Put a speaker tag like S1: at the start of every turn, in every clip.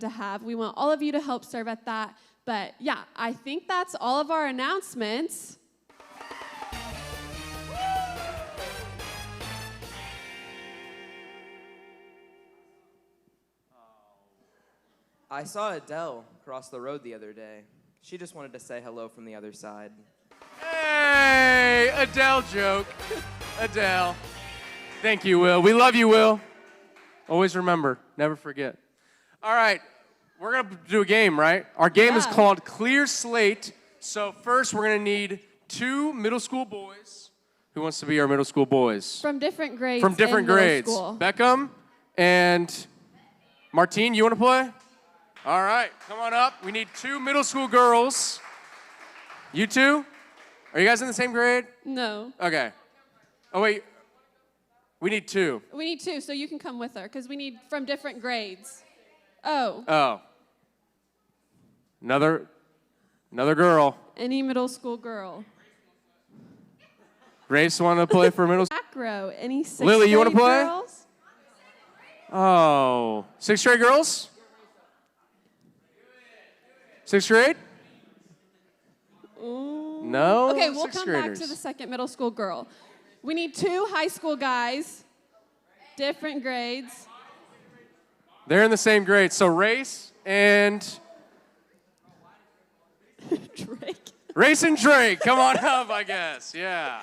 S1: to have. We want all of you to help serve at that. But yeah, I think that's all of our announcements.
S2: I saw Adele cross the road the other day. She just wanted to say hello from the other side.
S3: Hey, Adele joke. Adele. Thank you, Will. We love you, Will. Always remember, never forget. All right, we're going to do a game, right? Our game is called Clear Slate. So first, we're going to need 2 middle school boys. Who wants to be our middle school boys?
S1: From different grades.
S3: From different grades.
S1: School.
S3: Beckham and Martine, you want to play? All right, come on up. We need 2 middle school girls. You 2? Are you guys in the same grade?
S1: No.
S3: Okay. Oh, wait. We need 2.
S1: We need 2, so you can come with her, because we need from different grades. Oh.
S3: Oh. Another girl.
S1: Any middle school girl.
S3: Grace want to play for middle school?
S1: Back row. Any 6th
S3: Lily, you want to play?
S1: Girls?
S3: Oh. 6th grade girls? 6th grade?
S1: Ooh.
S3: No?
S1: Okay, we'll
S3: 6th
S1: come
S3: graders.
S1: back to the second middle school girl. We need 2 high school guys, different grades.
S3: They're in the same grade. So Race and...
S1: Drake.
S3: Race and Drake. Come on up, I guess. Yeah.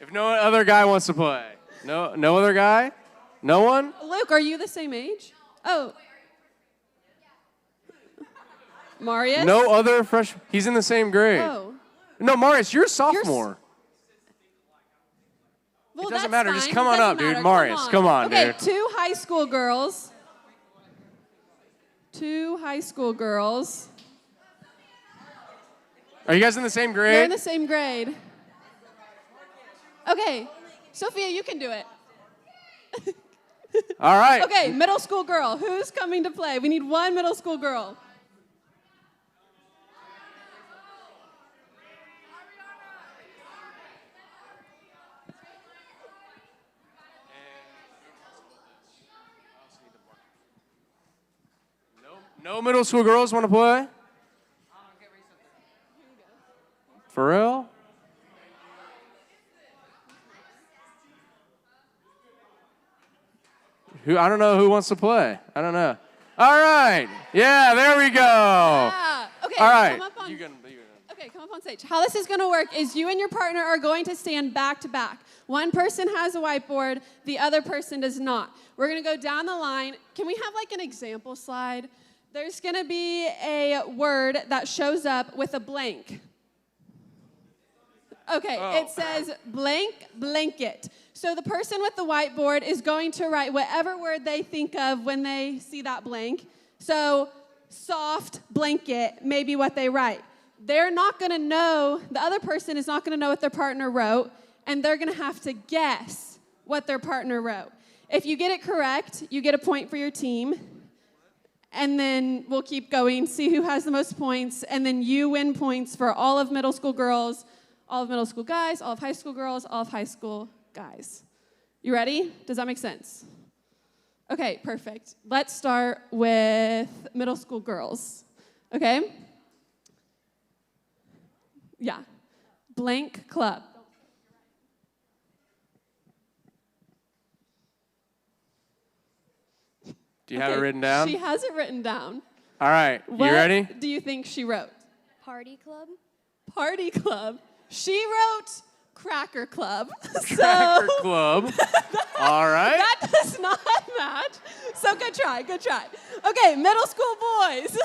S3: If no other guy wants to play. No other guy? No one?
S1: Luke, are you the same age? Oh. Marius?
S3: No other fresh. He's in the same grade.
S1: Oh.
S3: No, Marius, you're a sophomore.
S1: Well,
S3: It doesn't
S1: that's
S3: matter.
S1: fine.
S3: Just come on
S1: Doesn't
S3: up, dude.
S1: matter.
S3: Marius, come on,
S1: okay,
S3: dude.
S1: 2 high school girls. 2 high school girls.
S3: Are you guys in the same grade?
S1: They're in the same grade. Okay, Sophia, you can do it.
S3: All right.
S1: Okay, middle school girl. Who's coming to play? We need 1 middle school girl.
S3: No middle school girls want to play? For real? I don't know who wants to play. I don't know. All right. Yeah, there we go.
S1: Okay,
S3: All right.
S1: come up on, okay, come up on stage. How this is going to work is you and your partner are going to stand back to back. One person has a whiteboard, the other person does not. We're going to go down the line. Can we have like an example slide? There's going to be a word that shows up with a blank. Okay, It says blank blanket. So the person with the whiteboard is going to write whatever word they think of when they see that blank. So soft blanket may be what they write. They're not going to know, the other person is not going to know what their partner wrote, and they're going to have to guess what their partner wrote. If you get it correct, you get a point for your team. And then we'll keep going, see who has the most points, and then you win points for all of middle school girls, all of middle school guys, all of high school girls, all of high school guys. You ready? Does that make sense? Okay, perfect. Let's start with middle school girls, okay? Yeah. Blank club.
S3: Do you have it written down?
S1: She has it written down.
S3: All right.
S1: What
S3: You ready?
S1: do you think she wrote?
S4: Party club?
S1: Party club. She wrote Cracker Club.
S3: Cracker Club. All right.
S1: That does not match. So good try, good try. Okay, middle school boys.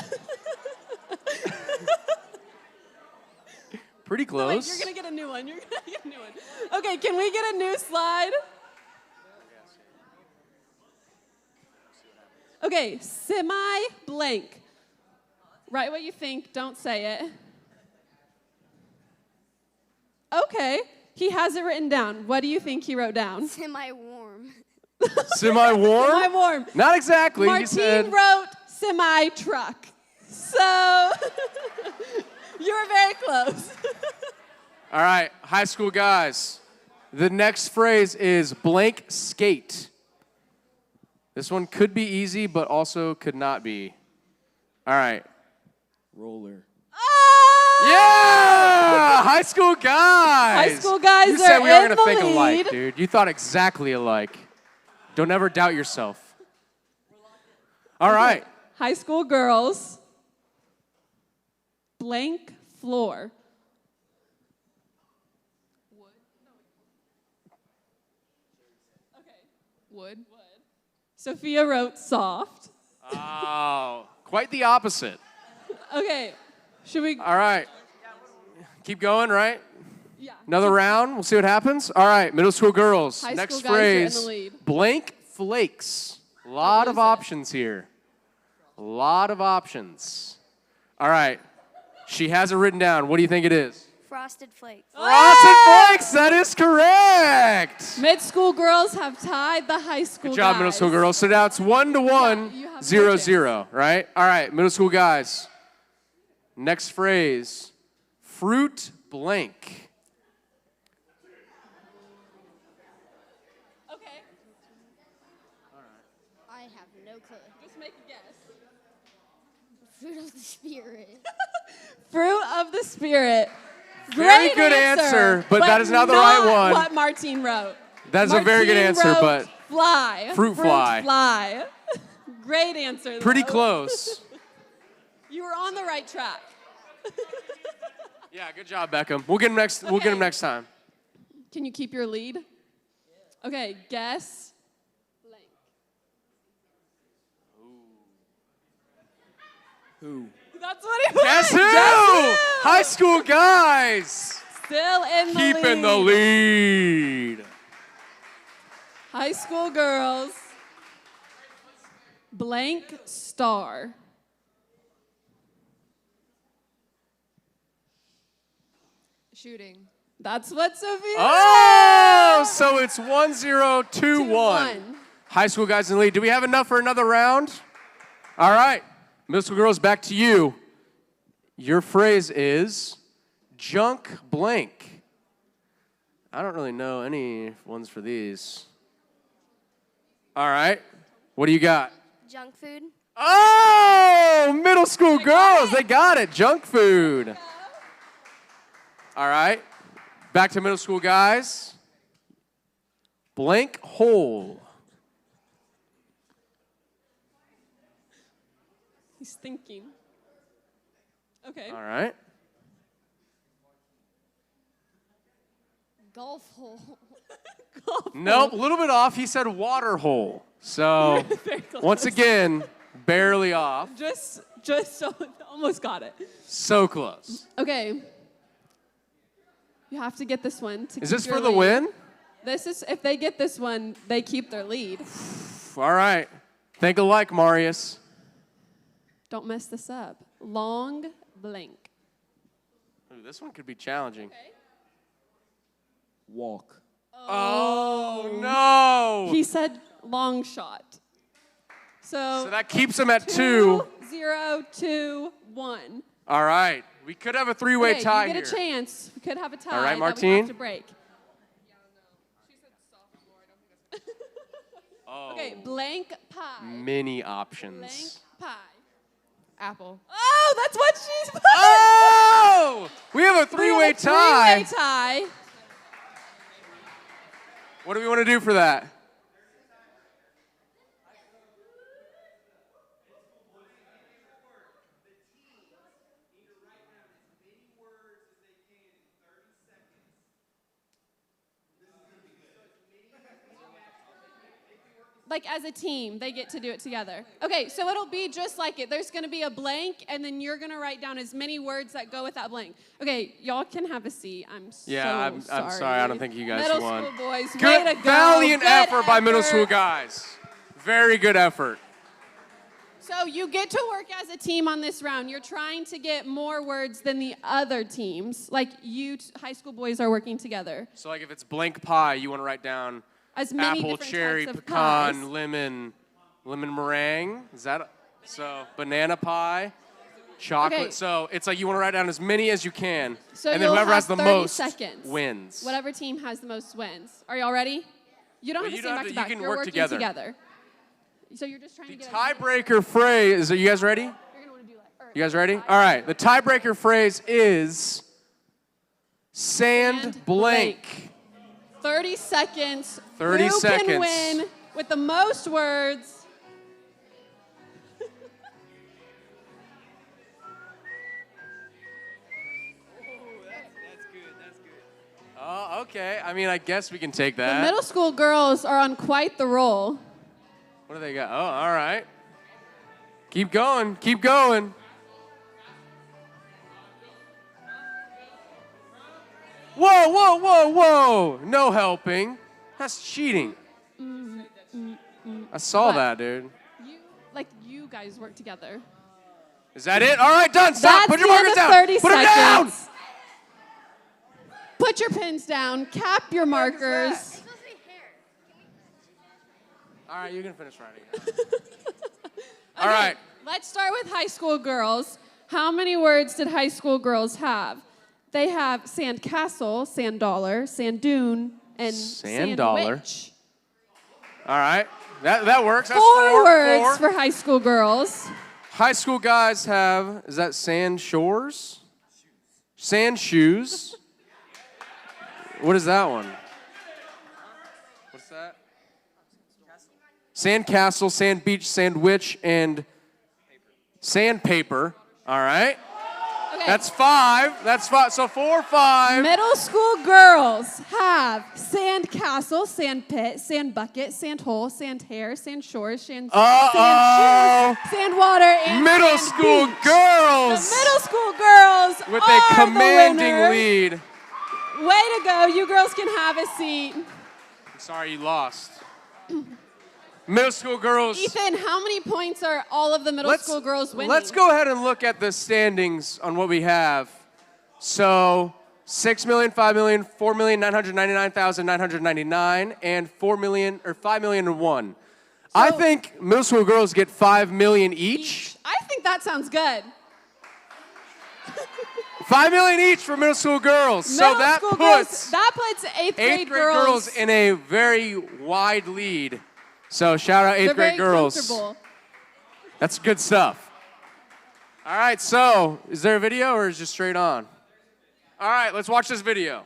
S3: Pretty close.
S1: Wait, you're going to get a new one. You're going to get a new one. Okay, can we get a new slide? Okay, semi-blank. Write what you think, don't say it. Okay, he has it written down. What do you think he wrote down?
S4: Semi-warm.
S3: Semi-warm?
S1: Semi-warm.
S3: Not exactly.
S1: Martine
S3: You said...
S1: wrote semi-truck. So, you were very close.
S3: All right, high school guys. The next phrase is blank skate. This one could be easy, but also could not be. All right.
S5: Roller.
S3: Yeah! High school guys!
S1: High school guys
S3: You said
S1: are
S3: we are
S1: in
S3: going to
S1: the
S3: think alike,
S1: lead.
S3: dude. You thought exactly alike. Don't ever doubt yourself. All right.
S1: High school girls. Blank floor.
S6: Wood.
S1: Sophia wrote soft.
S3: Oh, quite the opposite.
S1: Okay, should we?
S3: All right. Keep going, right?
S1: Yeah.
S3: Another round. We'll see what happens. All right, middle school girls.
S1: High
S3: Next
S1: school guys are in the
S3: phrase.
S1: lead.
S3: Blank flakes. A lot of
S1: is it?
S3: options here. A lot of options. All right. She has it written down. What do you think it is?
S4: Frosted Flakes.
S3: Frosted Flakes. That is correct.
S1: Mid-school girls have tied the high school
S3: Good job, middle school girls. So now it's 1-1,
S1: you have
S3: 0-0, right? All right, middle school guys. Next phrase, fruit blank.
S1: Okay,
S4: I have no clue.
S1: just make a guess.
S4: Fruit of the Spirit.
S1: Fruit of the Spirit.
S3: Very
S1: Great
S3: good answer, but that is not the right one.
S1: What Martine wrote.
S3: That is a very good
S1: Martine
S3: answer,
S1: wrote
S3: but
S1: fly.
S3: Fruit fly.
S1: fly. Great answer. Though.
S3: pretty close.
S1: You were on the right track.
S3: Yeah, good job, Beckham. We'll get him next. We'll get him
S1: Okay.
S3: next time.
S1: Can you keep your lead? Okay, guess blank.
S5: Who?
S1: That's what he was.
S3: Guess who? High school guys.
S1: Still in the
S3: Keeping the lead.
S1: High school girls. Blank star.
S6: Shooting.
S1: That's what Sophia
S3: Oh, so it's 1-0, 2-1.
S1: 2-1.
S3: High school guys in the lead. Do we have enough for another round? All right. Middle school girls, back to you. Your phrase is junk blank. I don't really know any ones for these. All right. What do you got?
S4: Junk food.
S3: Oh, middle school girls, they got it. Junk food. All right. Back to middle school guys. Blank hole.
S1: He's thinking. Okay.
S3: All right.
S4: Golf hole.
S3: Nope, a little bit off. He said water hole. So,
S1: Very close.
S3: once again, barely off.
S1: Just so almost got it.
S3: So close.
S1: Okay. You have to get this one. To
S3: Is
S1: keep
S3: this
S1: your
S3: for the
S1: lead.
S3: win?
S1: This is if they get this one, they keep their lead.
S3: All right. Think alike, Marius.
S1: Don't mess this up. Long blank.
S3: Ooh, this one could be challenging.
S5: Walk.
S3: Oh, no.
S1: He said long shot. So
S3: that keeps him at 2.
S1: 0, 2, 1.
S3: All right. We could have a three-way
S1: Okay,
S3: tie
S1: you get
S3: here.
S1: a chance. We could have a tie.
S3: All right,
S1: That we
S3: Martine?
S1: have to break.
S3: Oh,
S1: Okay, blank pie.
S3: many
S1: Blank
S3: options.
S1: pie.
S6: Apple.
S1: Oh, that's what she's put.
S3: Oh! We have a
S1: We have
S3: three-way
S1: a
S3: tie.
S1: Three-way tie.
S3: What do we want to do for that?
S1: Like as a team, they get to do it together. Okay, so it'll be just like it. There's gonna be a blank, and then you're gonna write down as many words that go with that blank. Okay, y'all can have a seat. I'm
S3: Yeah,
S1: so
S3: I'm sorry. I don't think you guys
S1: Middle
S3: won.
S1: school boys, way
S3: Good,
S1: to go.
S3: valiant
S1: Good
S3: effort by middle
S1: effort.
S3: school guys. Very good effort.
S1: So you get to work as a team on this round. You're trying to get more words than the other teams. Like high school boys are working together.
S3: So, like, if it's blank pie, you want to write down
S1: As many
S3: apple,
S1: different
S3: cherry,
S1: types of
S3: pecan,
S1: pies.
S3: lemon meringue. Is that so? Banana pie, chocolate.
S1: Okay.
S3: So it's like you want to write down as many as you can,
S1: So
S3: and then
S1: you'll
S3: whoever
S1: have
S3: has the
S1: 30
S3: most
S1: seconds.
S3: wins.
S1: Whatever team has the most wins. Are y'all ready? You don't
S3: Well,
S1: have
S3: you
S1: to
S3: don't
S1: stand
S3: have
S1: back to
S3: to-
S1: back.
S3: you can
S1: You're
S3: work
S1: working
S3: together.
S1: So you're just trying
S3: The
S1: to get as many-
S3: tiebreaker phrase. Are you guys ready?
S1: You're gonna want to do like
S3: You guys ready? All right. The tiebreaker phrase is sand blank.
S1: 30 seconds.
S3: 30
S1: Who
S3: seconds.
S1: can win with the most words?
S3: Oh, okay. I mean, I guess we can take
S1: The
S3: that.
S1: middle school girls are on quite the roll.
S3: What do they got? Oh, all right. Keep going. Keep going. Whoa, whoa, whoa, whoa. No helping. That's cheating. I saw
S1: What?
S3: that, dude.
S1: You guys work together.
S3: Is that it? All right, done. Stop.
S1: That's
S3: Put your
S1: the end
S3: markers
S1: of
S3: down.
S1: 30
S3: Put them down.
S1: seconds. Put your pins down. Cap your markers.
S3: All right, you can finish writing.
S1: Okay,
S3: All right.
S1: Let's start with high school girls. How many words did high school girls have? They have sand castle, sand dollar, sand dune, and sand
S3: dollar.
S1: witch.
S3: All right. That works. That's
S1: Four words
S3: four.
S1: for high school girls.
S3: High school guys have, is that sand shores? Sand shoes. What is that one? What's that? Sand castle, sand beach, sand witch, and sandpaper. All right.
S1: Okay.
S3: That's five. That's five. So 4, 5.
S1: Middle school girls have sand castle, sand pit, sand bucket, sand hole, sand hair, sand shores, sand
S3: Uh-oh.
S1: shoes, sand water, and
S3: Middle
S1: sand
S3: school
S1: beach.
S3: girls
S1: The middle school girls
S3: with
S1: are
S3: a commanding
S1: the winner.
S3: lead.
S1: Way to go. You girls can have a seat.
S3: Sorry you lost. Middle school girls.
S1: Ethan, how many points are all of the middle school girls winning?
S3: Let's go ahead and look at the standings on what we have. So 6 million, 5 million, 4,999,999, and 4 million or 5,000,001. I think middle school girls get 5 million each.
S1: I think that sounds good.
S3: 5 million each for middle school girls. So
S1: Middle
S3: that
S1: school
S3: puts
S1: girls, eighth grade
S3: girls in a very wide lead. So shout out
S1: They're
S3: eighth grade
S1: very
S3: girls.
S1: comfortable.
S3: That's good stuff. All right, so is there a video or is it just straight on? All right, let's watch this video.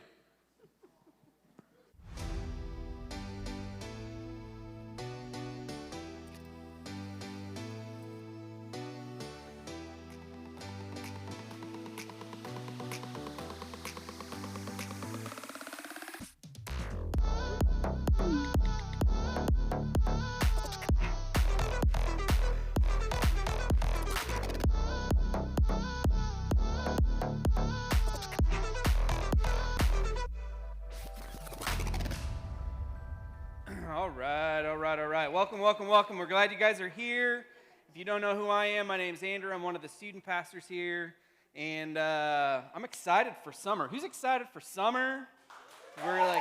S7: All right. Welcome. We're glad you guys are here. If you don't know who I am, my name's Andrew. I'm one of the student pastors here, and I'm excited for summer. Who's excited for summer? I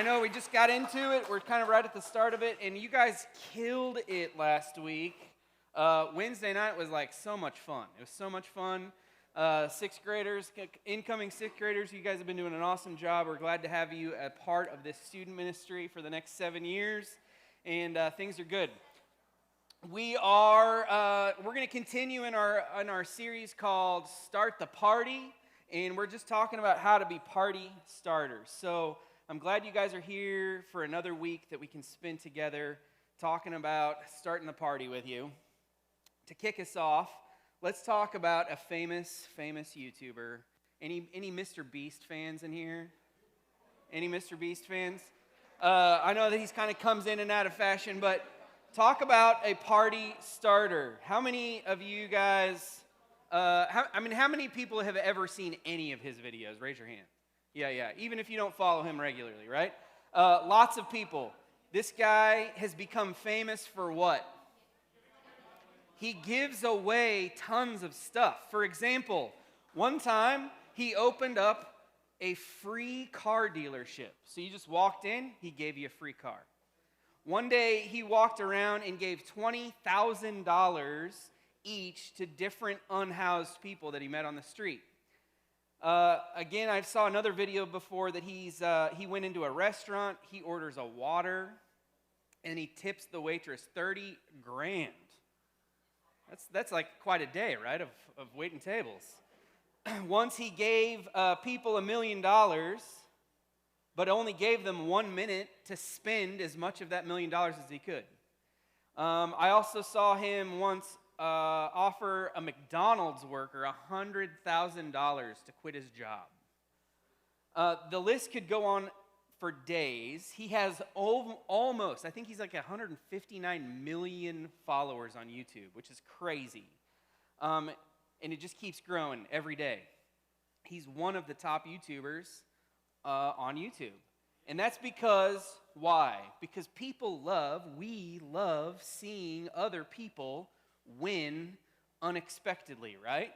S7: know we just got into it. We're kind of right at the start of it, and you guys killed it last week. Wednesday night was like so much fun. It was so much fun. Sixth graders, incoming sixth graders, you guys have been doing an awesome job. We're glad to have you a part of this student ministry for the next 7 years, and things are good. We're going to continue in our series called Start the Party, and we're just talking about how to be party starters. So I'm glad you guys are here for another week that we can spend together talking about starting the party with you. To kick us off, let's talk about a famous YouTuber. Any Mr. Beast fans in here? Any Mr. Beast fans? I know that he's kind of comes in and out of fashion, but talk about a party starter. How many of you guys, how many people have ever seen any of his videos? Raise your hand. Yeah. Even if you don't follow him regularly, right? Lots of people. This guy has become famous for what? He gives away tons of stuff. For example, one time he opened up a free car dealership. So you just walked in, he gave you a free car. One day he walked around and gave $20,000 each to different unhoused people that he met on the street. Again, I saw another video before that he went into a restaurant, he orders a water, and he tips the waitress $30,000. That's like quite a day, right, of waiting tables. Once he gave people $1 million, but only gave them 1 minute to spend as much of that $1 million as he could. I also saw him once offer a McDonald's worker $100,000 to quit his job. The list could go on for days. He has almost, I think he's like 159 million followers on YouTube, which is crazy. And it just keeps growing every day. He's one of the top YouTubers on YouTube. And that's because, why? Because we love seeing other people win unexpectedly, right?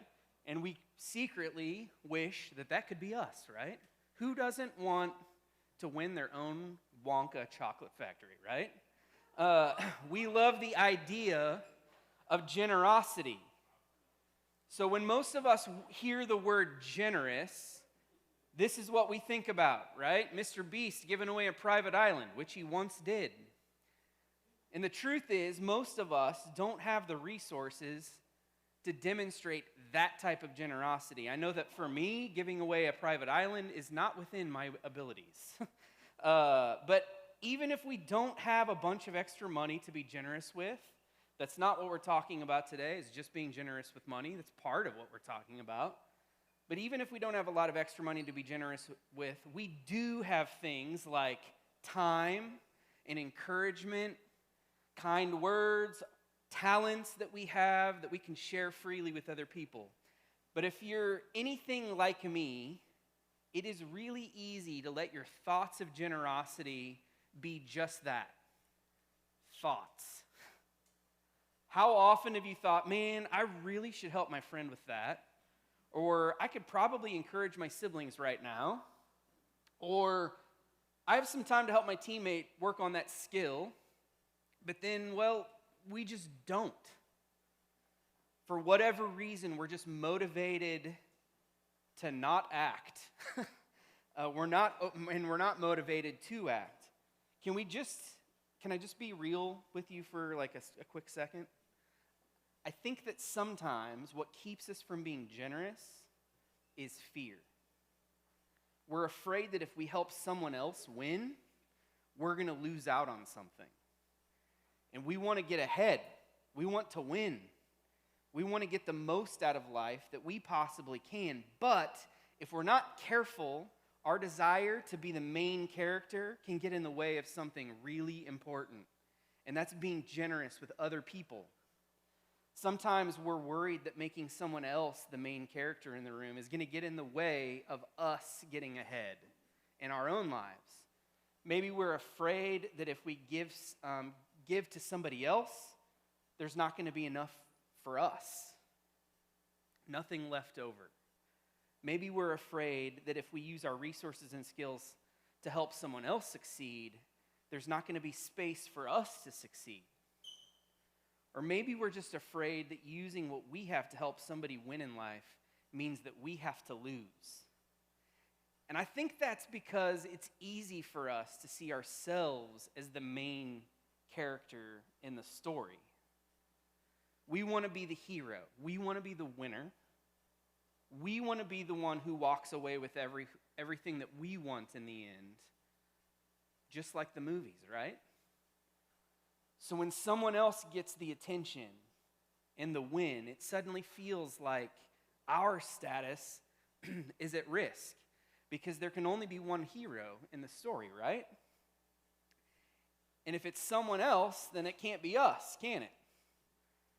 S7: And we secretly wish that could be us, right? Who doesn't want to win their own Wonka chocolate factory, right? We love the idea of generosity. So when most of us hear the word generous, this is what we think about, right? Mr. Beast giving away a private island, which he once did. And the truth is, most of us don't have the resources to demonstrate that type of generosity. I know that for me, giving away a private island is not within my abilities. But even if we don't have a bunch of extra money to be generous with, that's not what we're talking about today, is just being generous with money. That's part of what we're talking about. But even if we don't have a lot of extra money to be generous with, we do have things like time and encouragement, kind words, talents that we have that we can share freely with other people. But if you're anything like me, it is really easy to let your thoughts of generosity be just that, thoughts. How often have you thought, man, I really should help my friend with that? Or I could probably encourage my siblings right now. Or I have some time to help my teammate work on that skill. But then, well, we just don't. For whatever reason, we're just motivated to not act. We're not motivated to act. Can I just be real with you for like a quick second? I think that sometimes what keeps us from being generous is fear. We're afraid that if we help someone else win, we're going to lose out on something. And we want to get ahead. We want to win. We want to get the most out of life that we possibly can. But if we're not careful, our desire to be the main character can get in the way of something really important. And that's being generous with other people. Sometimes we're worried that making someone else the main character in the room is going to get in the way of us getting ahead in our own lives. Maybe we're afraid that if we give to somebody else, there's not going to be enough for us. Nothing left over. Maybe we're afraid that if we use our resources and skills to help someone else succeed, there's not going to be space for us to succeed. Or maybe we're just afraid that using what we have to help somebody win in life means that we have to lose. And I think that's because it's easy for us to see ourselves as the main character in the story. We want to be the hero. We want to be the winner. We want to be the one who walks away with everything that we want in the end, just like the movies, right? So when someone else gets the attention and the win, it suddenly feels like our status is at risk because there can only be one hero in the story, right? And if it's someone else, then it can't be us, can it?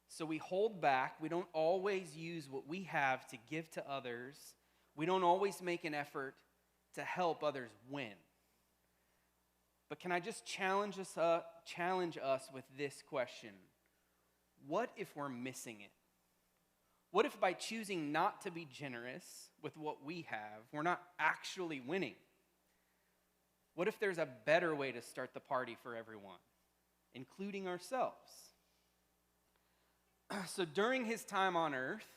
S7: So we hold back. We don't always use what we have to give to others. We don't always make an effort to help others win. But can I just challenge us with this question? What if we're missing it? What if by choosing not to be generous with what we have, we're not actually winning? What if there's a better way to start the party for everyone, including ourselves? So during his time on earth,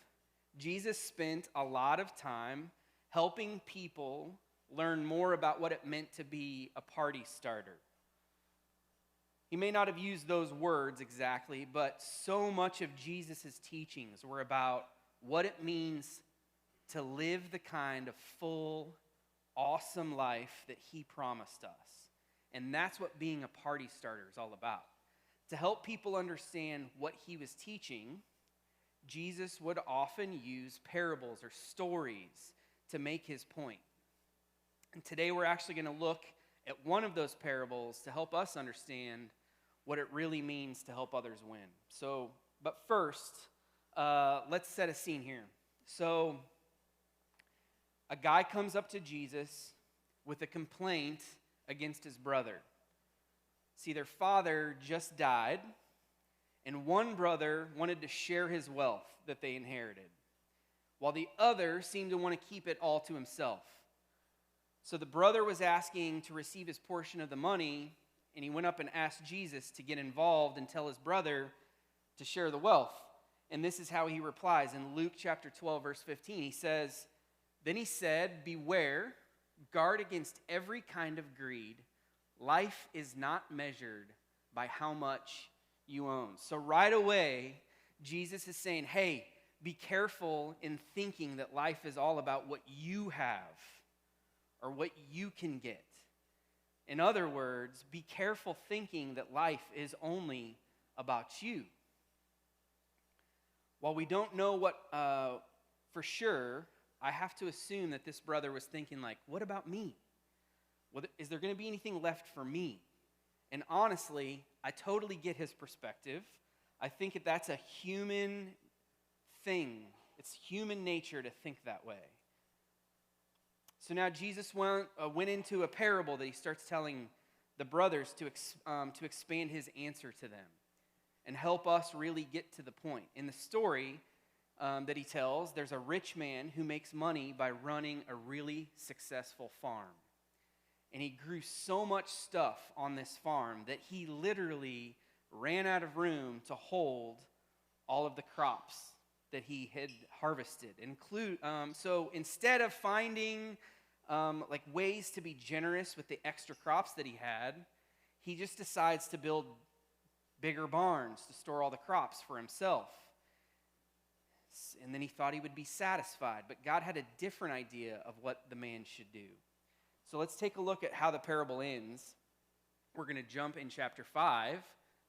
S7: Jesus spent a lot of time helping people learn more about what it meant to be a party starter. He may not have used those words exactly, but so much of Jesus' teachings were about what it means to live the kind of full, awesome life that he promised us. And that's what being a party starter is all about. To help people understand what he was teaching, Jesus would often use parables or stories to make his point. And today we're actually going to look at one of those parables to help us understand what it really means to help others win. But first, let's set a scene here. So, a guy comes up to Jesus with a complaint against his brother. See, their father just died, and one brother wanted to share his wealth that they inherited, while the other seemed to want to keep it all to himself. So the brother was asking to receive his portion of the money, and he went up and asked Jesus to get involved and tell his brother to share the wealth. And this is how he replies in Luke chapter 12, verse 15. He says, "Then he said, 'Beware, guard against every kind of greed. Life is not measured by how much you own.'" So right away, Jesus is saying, hey, be careful in thinking that life is all about what you have or what you can get. In other words, be careful thinking that life is only about you. While we don't know what for sure, I have to assume that this brother was thinking like, what about me? Is there going to be anything left for me? And honestly, I totally get his perspective. I think that's a human thing. It's human nature to think that way. So now Jesus went into a parable that he starts telling the brothers to expand his answer to them and help us really get to the point. In the story that he tells, there's a rich man who makes money by running a really successful farm. And he grew so much stuff on this farm that he literally ran out of room to hold all of the crops that he had harvested. So instead of finding ways to be generous with the extra crops that he had, he just decides to build bigger barns to store all the crops for himself. And then he thought he would be satisfied, but God had a different idea of what the man should do. So let's take a look at how the parable ends. We're going to jump in chapter 5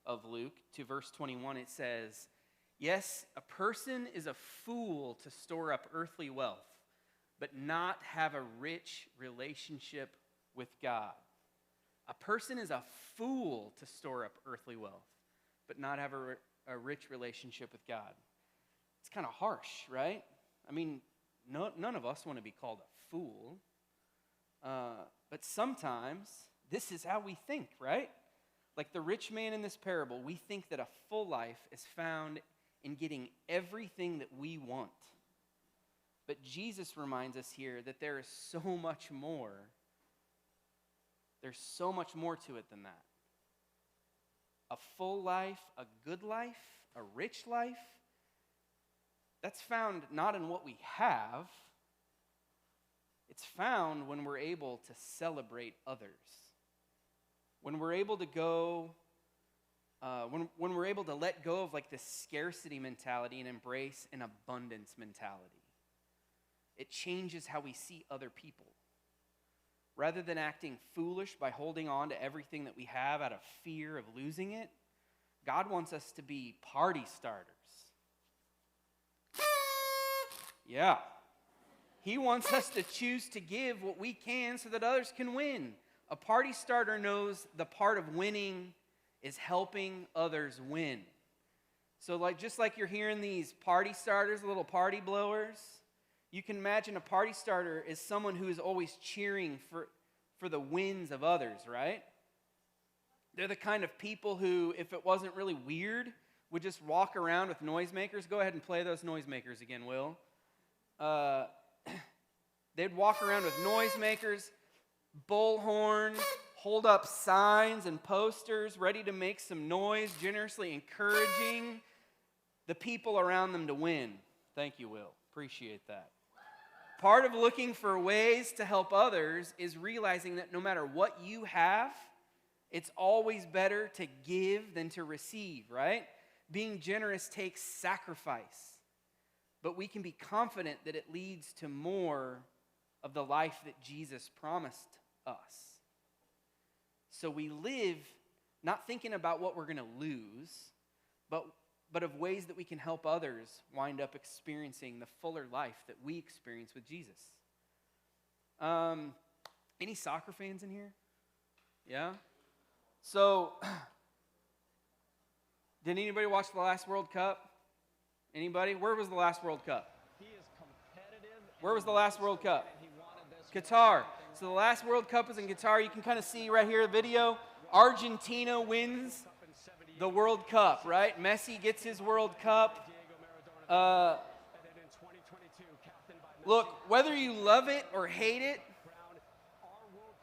S7: of Luke to verse 21. It says, "Yes, a person is a fool to store up earthly wealth, but not have a rich relationship with God." A person is a fool to store up earthly wealth, but not have a rich relationship with God. It's kind of harsh, right? I mean, none of us want to be called a fool. But sometimes this is how we think, right? Like the rich man in this parable, we think that a full life is found in getting everything that we want. But Jesus reminds us here that there is so much more. There's so much more to it than that. A full life, a good life, a rich life, that's found not in what we have. It's found when we're able to celebrate others. When we're able to go, when we're able to let go of like this scarcity mentality and embrace an abundance mentality. It changes how we see other people. Rather than acting foolish by holding on to everything that we have out of fear of losing it, God wants us to be party starters. Yeah. He wants us to choose to give what we can so that others can win. A party starter knows the part of winning is helping others win. So just like you're hearing these party starters, little party blowers, you can imagine a party starter is someone who is always cheering for the wins of others, right? They're the kind of people who, if it wasn't really weird, would just walk around with noisemakers. Go ahead and play those noisemakers again, Will. They'd walk around with noisemakers, bullhorns, hold up signs and posters, ready to make some noise, generously encouraging the people around them to win. Thank you, Will. Appreciate that. Part of looking for ways to help others is realizing that no matter what you have, It's always better to give than to receive, right? Being generous takes sacrifice, but we can be confident that it leads to more of the life that Jesus promised us. So we live not thinking about what we're going to lose, but of ways that we can help others wind up experiencing the fuller life that we experience with Jesus. Any soccer fans in here? Yeah? So, did anybody watch the last World Cup? Anybody? Where was the last World Cup? Where was the last World Cup? Qatar. So the last World Cup was in Qatar. You can kind of see right here the video. Argentina wins the World Cup, right? Messi gets his World Cup. Look, whether you love it or hate it,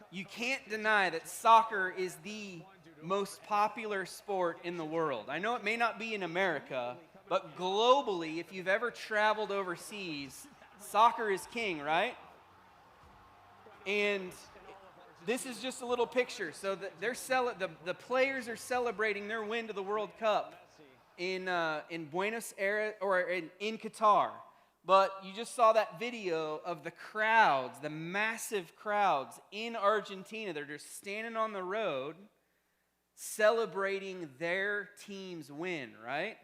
S7: you can't deny that soccer is the most popular sport in the world. I know it may not be in America, but globally, if you've ever traveled overseas, soccer is king, right? And this is just a little picture. So the players are celebrating their win to the World Cup in Buenos Aires or in Qatar. But you just saw that video of the crowds, the massive crowds in Argentina. They're just standing on the road celebrating their team's win, right?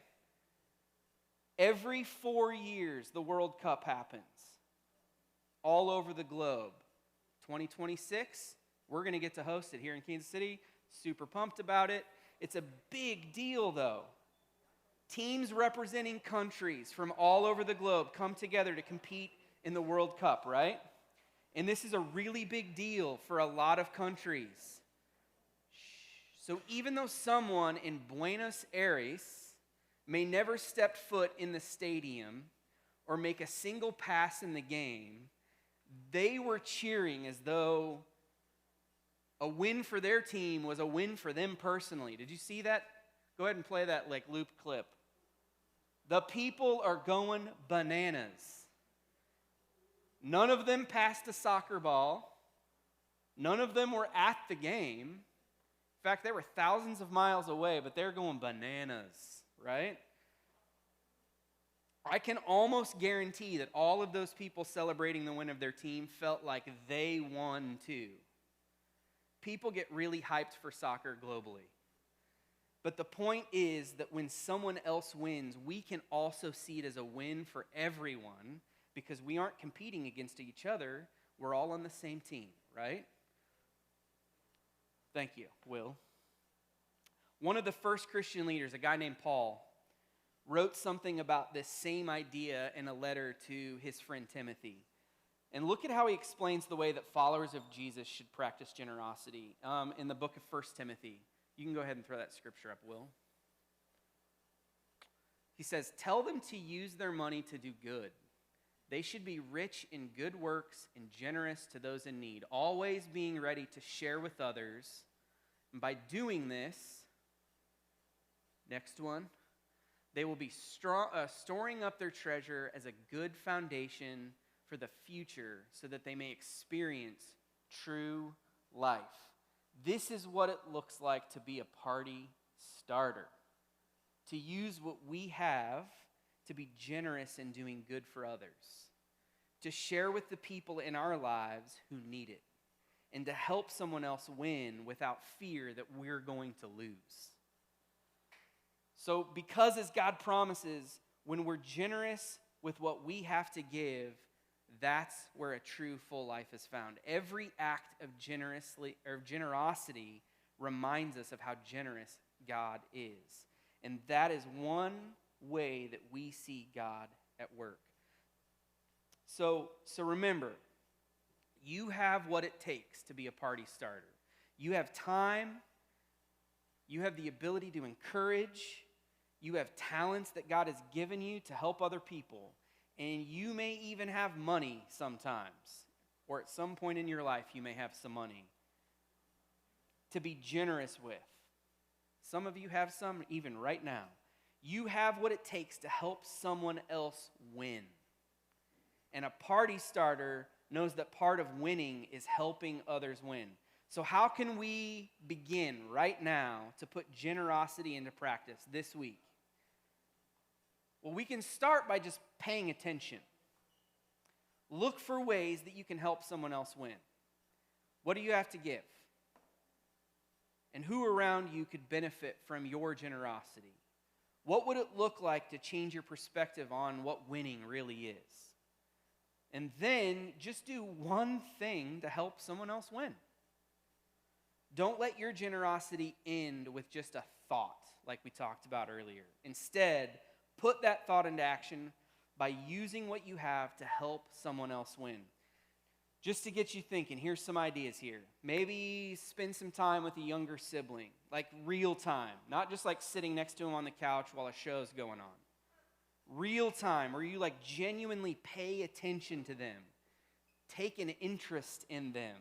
S7: Every 4 years, the World Cup happens all over the globe. 2026, we're going to get to host it here in Kansas City. Super pumped about it. It's a big deal, though. Teams representing countries from all over the globe come together to compete in the World Cup, right? And this is a really big deal for a lot of countries. So even though someone in Buenos Aires may never step foot in the stadium or make a single pass in the game, they were cheering as though a win for their team was a win for them personally. Did you see that? Go ahead and play that loop clip. The people are going bananas. None of them passed a soccer ball. None of them were at the game. In fact, they were thousands of miles away, but they're going bananas, right? I can almost guarantee that all of those people celebrating the win of their team felt like they won too. People get really hyped for soccer globally. But the point is that when someone else wins, we can also see it as a win for everyone because we aren't competing against each other. We're all on the same team, right? Thank you, Will. One of the first Christian leaders, a guy named Paul, wrote something about this same idea in a letter to his friend Timothy. And look at how he explains the way that followers of Jesus should practice generosity in the book of 1 Timothy. You can go ahead and throw that scripture up, Will. He says, "Tell them to use their money to do good. They should be rich in good works and generous to those in need, always being ready to share with others. And by doing this," next one, "they will be storing up their treasure as a good foundation for the future so that they may experience true life." This is what it looks like to be a party starter. To use what we have to be generous in doing good for others. To share with the people in our lives who need it. And to help someone else win without fear that we're going to lose. So because as God promises, when we're generous with what we have to give, that's where a true full life is found. Every act of generosity reminds us of how generous God is. And that is one way that we see God at work. So remember, you have what it takes to be a party starter. You have time. You have the ability to encourage. You have talents that God has given you to help other people. And you may even have money sometimes, or at some point in your life, you may have some money to be generous with. Some of you have some even right now. You have what it takes to help someone else win. And a party starter knows that part of winning is helping others win. So how can we begin right now to put generosity into practice this week? Well, we can start by just paying attention. Look for ways that you can help someone else win. What do you have to give? And who around you could benefit from your generosity? What would it look like to change your perspective on what winning really is? And then just do one thing to help someone else win. Don't let your generosity end with just a thought like we talked about earlier. Instead, put that thought into action by using what you have to help someone else win. Just to get you thinking, here's some ideas here. Maybe spend some time with a younger sibling, like real time, not just like sitting next to them on the couch while a show's going on. Real time, where you like genuinely pay attention to them, take an interest in them.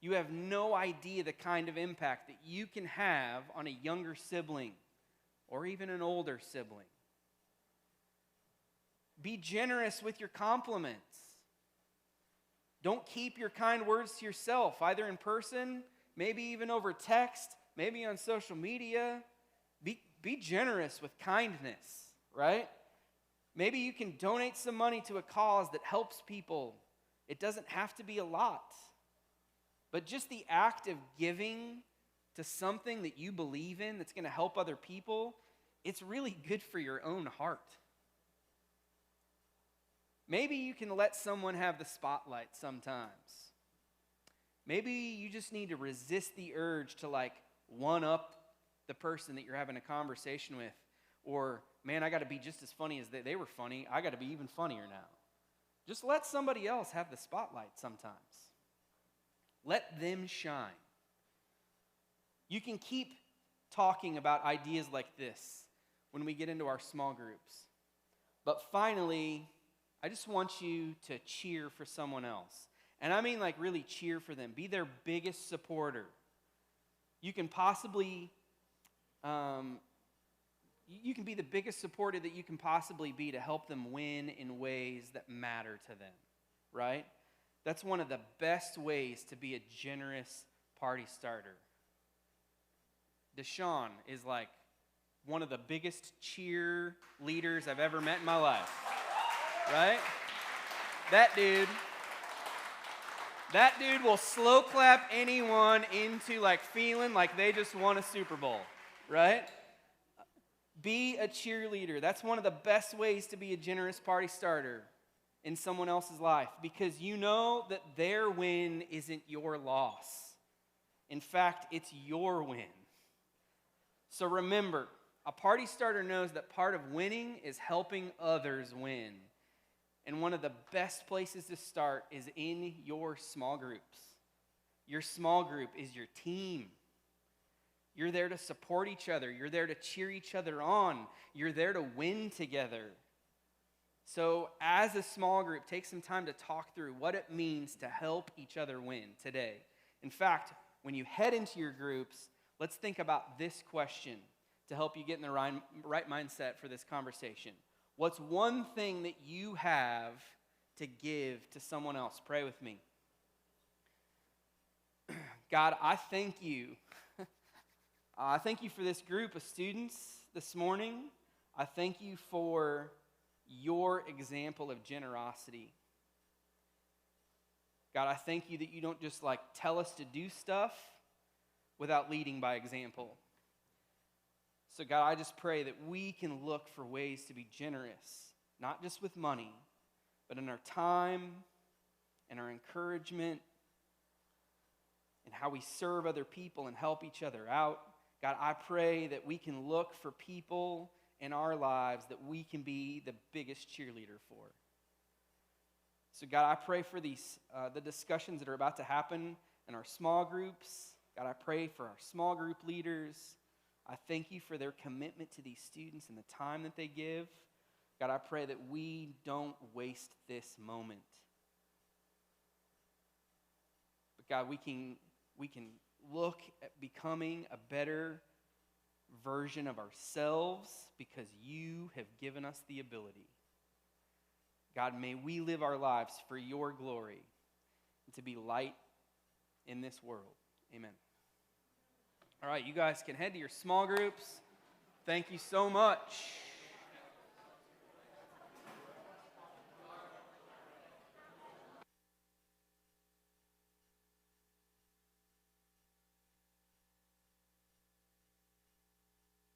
S7: You have no idea the kind of impact that you can have on a younger sibling or even an older sibling. Be generous with your compliments. Don't keep your kind words to yourself, either in person, maybe even over text, maybe on social media. Be generous with kindness, right? Maybe you can donate some money to a cause that helps people. It doesn't have to be a lot. But just the act of giving to something that you believe in that's going to help other people, it's really good for your own heart. Maybe you can let someone have the spotlight sometimes. Maybe you just need to resist the urge to like one-up the person that you're having a conversation with. Or, man, I got to be just as funny as they were funny. I got to be even funnier now. Just let somebody else have the spotlight sometimes. Let them shine. You can keep talking about ideas like this when we get into our small groups. But finally, I just want you to cheer for someone else. And I mean like really cheer for them. Be their biggest supporter. You can possibly, you can be the biggest supporter that you can possibly be to help them win in ways that matter to them, right? That's one of the best ways to be a generous party starter. Deshaun is like one of the biggest cheer leaders I've ever met in my life. Right? That dude will slow clap anyone into like feeling like they just won a Super Bowl, right? Be a cheerleader. That's one of the best ways to be a generous party starter in someone else's life, because you know that their win isn't your loss. In fact, it's your win. So remember, a party starter knows that part of winning is helping others win. And one of the best places to start is in your small groups. Your small group is your team. You're there to support each other. You're there to cheer each other on. You're there to win together. So as a small group, take some time to talk through what it means to help each other win today. In fact, when you head into your groups, let's think about this question to help you get in the right mindset for this conversation. What's one thing that you have to give to someone else? Pray with me. God, I thank you. I thank you for this group of students this morning. I thank you for your example of generosity. God, I thank you that you don't just like tell us to do stuff without leading by example. So God, I just pray that we can look for ways to be generous, not just with money, but in our time and our encouragement and how we serve other people and help each other out. God, I pray that we can look for people in our lives that we can be the biggest cheerleader for. So God, I pray for these the discussions that are about to happen in our small groups. God, I pray for our small group leaders. I thank you for their commitment to these students and the time that they give. God, I pray that we don't waste this moment. But God, we can look at becoming a better version of ourselves because you have given us the ability. God, may we live our lives for your glory and to be light in this world. Amen. All right, you guys can head to your small groups. Thank you so much.